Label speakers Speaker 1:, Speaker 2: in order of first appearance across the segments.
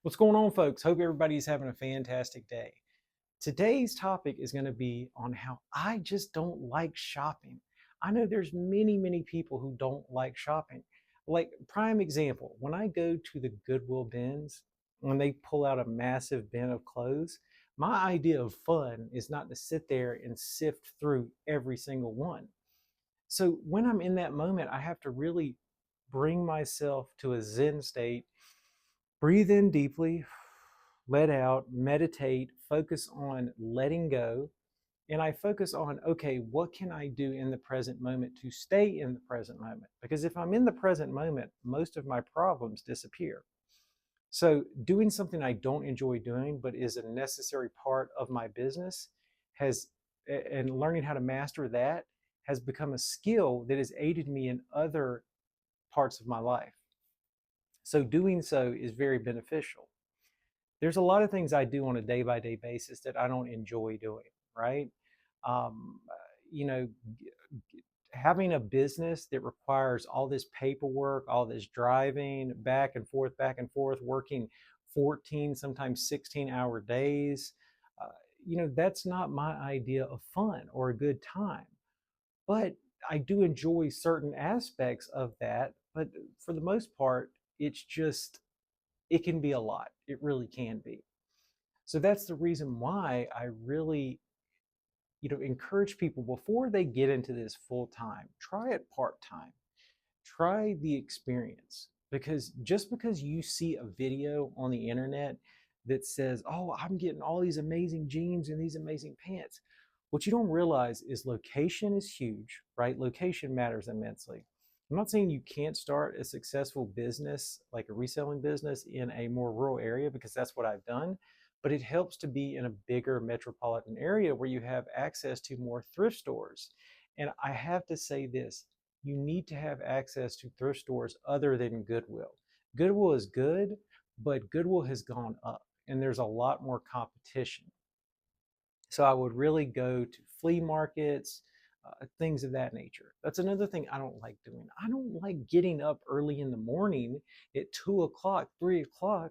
Speaker 1: What's going on, folks? Hope everybody's having a fantastic day. Today's topic is going to be on how I just don't like shopping. I know there's many people who don't like shopping. Like, prime example, when I go to the Goodwill bins, when they pull out a massive bin of clothes, my idea of fun is not to sit there and sift through every single one. So when I'm in that moment, I have to really bring myself to a Zen state, breathe in deeply, let out, meditate, focus on letting go. And I focus on, okay, what can I do in the present moment to stay in the present moment? Because if I'm in the present moment, most of my problems disappear. So, doing something I don't enjoy doing, but is a necessary part of my business, has, and learning how to master that has become a skill that has aided me in other parts of my life. So, doing so is very beneficial. There's a lot of things I do on a day by day basis that I don't enjoy doing, right? Um, you know, having a business that requires all this paperwork, all this driving back and forth, working 14, sometimes 16-hour days, uh, that's not my idea of fun or a good time. But I do enjoy certain aspects of that. But for the most part, it's just, it can be a lot. It really can be. So that's the reason why I really, encourage people before they get into this full time, try it part time, try the experience. Because just because you see a video on the internet that says, oh, I'm getting all these amazing jeans and these amazing pants, what you don't realize is location is huge, right? Location matters immensely. I'm not saying you can't start a successful business, like a reselling business, in a more rural area, because that's what I've done. But it helps to be in a bigger metropolitan area where you have access to more thrift stores. And I have to say this, you need to have access to thrift stores other than Goodwill. Goodwill is good, but Goodwill has gone up and there's a lot more competition. So I would really go to flea markets, things of that nature. That's another thing I don't like doing. I don't like getting up early in the morning at 2 o'clock, 3 o'clock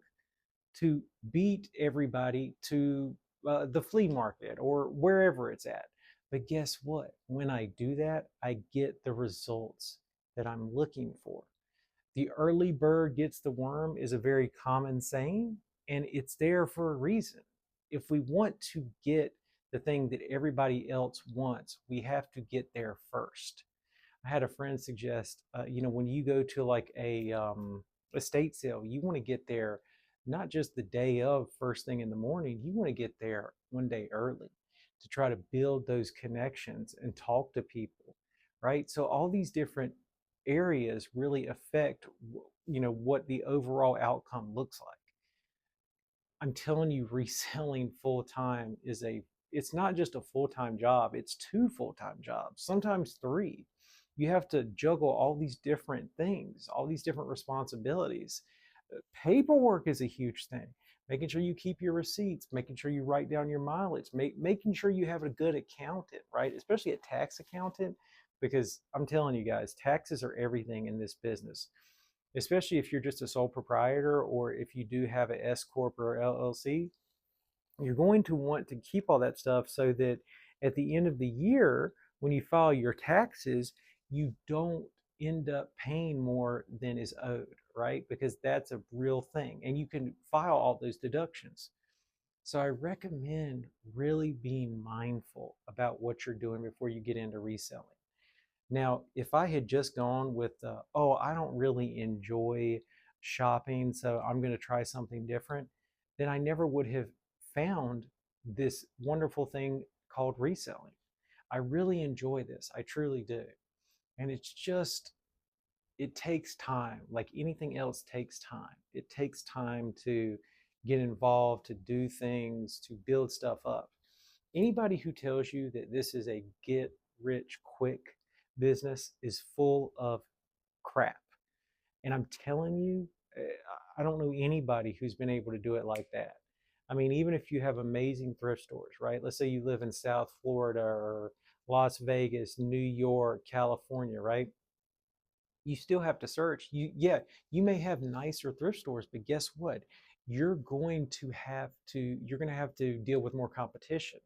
Speaker 1: to beat everybody to the flea market or wherever it's at. But guess what? When I do that, I get the results that I'm looking for. The early bird gets the worm is a very common saying, and it's there for a reason. If we want to get the thing that everybody else wants, we have to get there first. I had a friend suggest, when you go to like a estate sale, you want to get there not just the day of first thing in the morning. You want to get there one day early to try to build those connections and talk to people, right? So all these different areas really affect, what the overall outcome looks like. I'm telling you, reselling full time is it's not just a full time job, it's two full time jobs, sometimes three. You have to juggle all these different things, all these different responsibilities. Paperwork is a huge thing. Making sure you keep your receipts, making sure you write down your mileage, making sure you have a good accountant, right? Especially a tax accountant, because I'm telling you guys, taxes are everything in this business, especially if you're just a sole proprietor or if you do have an S Corp or LLC. You're going to want to keep all that stuff so that at the end of the year, when you file your taxes, you don't end up paying more than is owed, right? Because that's a real thing. And you can file all those deductions. So I recommend really being mindful about what you're doing before you get into reselling. Now, if I had just gone with, oh, I don't really enjoy shopping, so I'm going to try something different, then I never would have found this wonderful thing called reselling. I really enjoy this. I truly do. And it's just, it takes time. Like anything else takes time. It takes time to get involved, to do things, to build stuff up. Anybody who tells you that this is a get rich quick business is full of crap. And I'm telling you, I don't know anybody who's been able to do it like that. I mean, even if you have amazing thrift stores, right? Let's say you live in South Florida or Las Vegas, New York, California, right? You still have to search. You may have nicer thrift stores, but guess what? you're going to have to deal with more competition.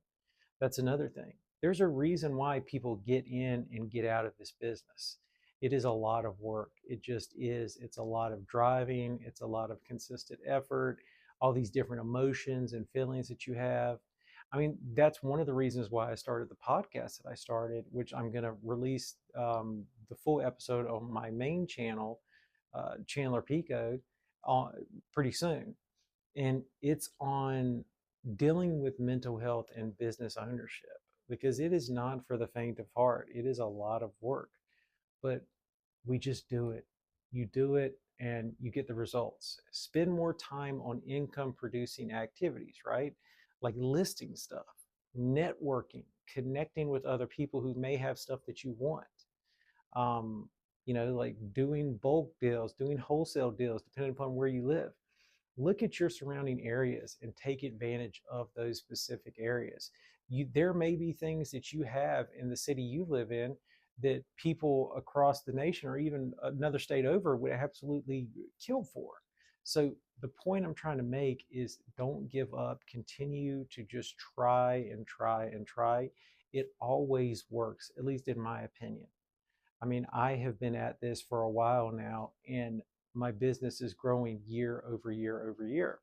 Speaker 1: That's another thing. There's a reason why people get in and get out of this business. It is a lot of work. It just is. It's a lot of driving, it's a lot of consistent effort, all these different emotions and feelings that you have. I mean, that's one of the reasons why I started the podcast that I started, which I'm going to release the full episode on my main channel, Chandler Pico, uh, pretty soon. And it's on dealing with mental health and business ownership, because it is not for the faint of heart. It is a lot of work, but we just do it. You do it and you get the results. Spend more time on income producing activities, right? Like listing stuff, networking, connecting with other people who may have stuff that you want. Um, like doing bulk deals, doing wholesale deals, depending upon where you live. Look at your surrounding areas and take advantage of those specific areas. There may be things that you have in the city you live in that people across the nation or even another state over would absolutely kill for. So the point I'm trying to make is don't give up. Continue to just try and try and try. It always works, at least in my opinion. I mean, I have been at this for a while now, and my business is growing year over year over year.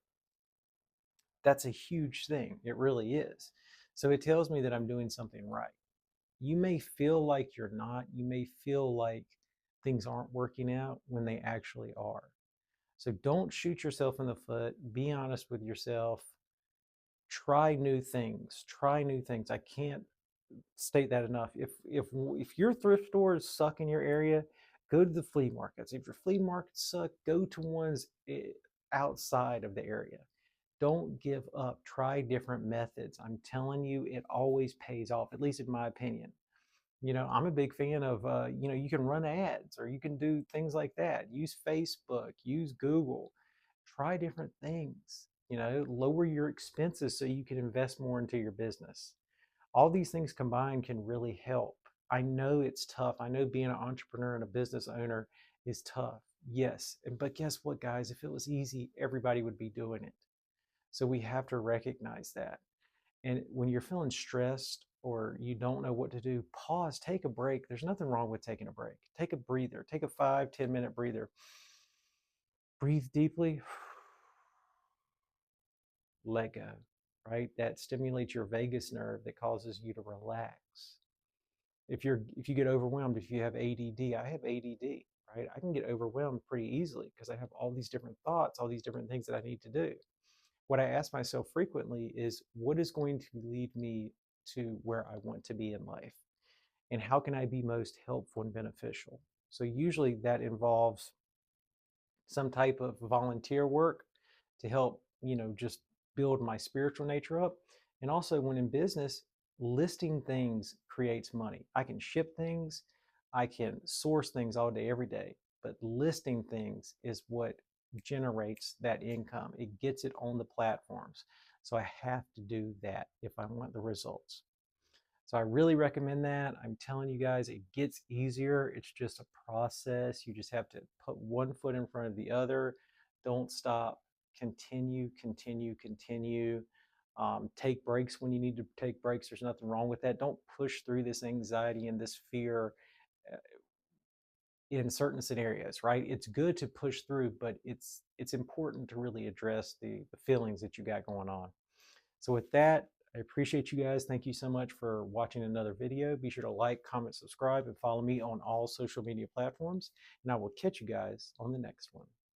Speaker 1: That's a huge thing. It really is. So it tells me that I'm doing something right. You may feel like you're not. You may feel like things aren't working out when they actually are. So don't shoot yourself in the foot. Be honest with yourself. Try new things. Try new things. I can't state that enough. If your thrift stores suck in your area, go to the flea markets. If your flea markets suck, go to ones outside of the area. Don't give up. Try different methods. I'm telling you, it always pays off, at least in my opinion. I'm a big fan of, you can run ads or you can do things like that. Use Facebook, use Google, try different things, lower your expenses so you can invest more into your business. All these things combined can really help. I know it's tough. I know being an entrepreneur and a business owner is tough. Yes. But guess what, guys? If it was easy, everybody would be doing it. So we have to recognize that. And when you're feeling stressed or you don't know what to do, pause, take a break. There's nothing wrong with taking a break. Take a breather, take a 5-10 minute breather. Breathe deeply, let go, right? That stimulates your vagus nerve that causes you to relax. If you get overwhelmed, if you have ADD, I have ADD, right? I can get overwhelmed pretty easily because I have all these different thoughts, all these different things that I need to do. What I ask myself frequently is what is going to lead me to where I want to be in life? And how can I be most helpful and beneficial? So usually that involves some type of volunteer work to help, just build my spiritual nature up. And also, when in business, listing things creates money. I can ship things, I can source things all day, every day, but listing things is what generates that income. It gets it on the platforms. So I have to do that if I want the results. So I really recommend that. I'm telling you guys, it gets easier. It's just a process. You just have to put one foot in front of the other. Don't stop. Continue, continue, continue. Take breaks when you need to take breaks. There's nothing wrong with that. Don't push through this anxiety and this fear uh, in certain scenarios, right? It's good to push through, but it's important to really address the feelings that you got going on. So with that, I appreciate you guys. Thank you so much for watching another video. Be sure to like, comment, subscribe, and follow me on all social media platforms. And I will catch you guys on the next one.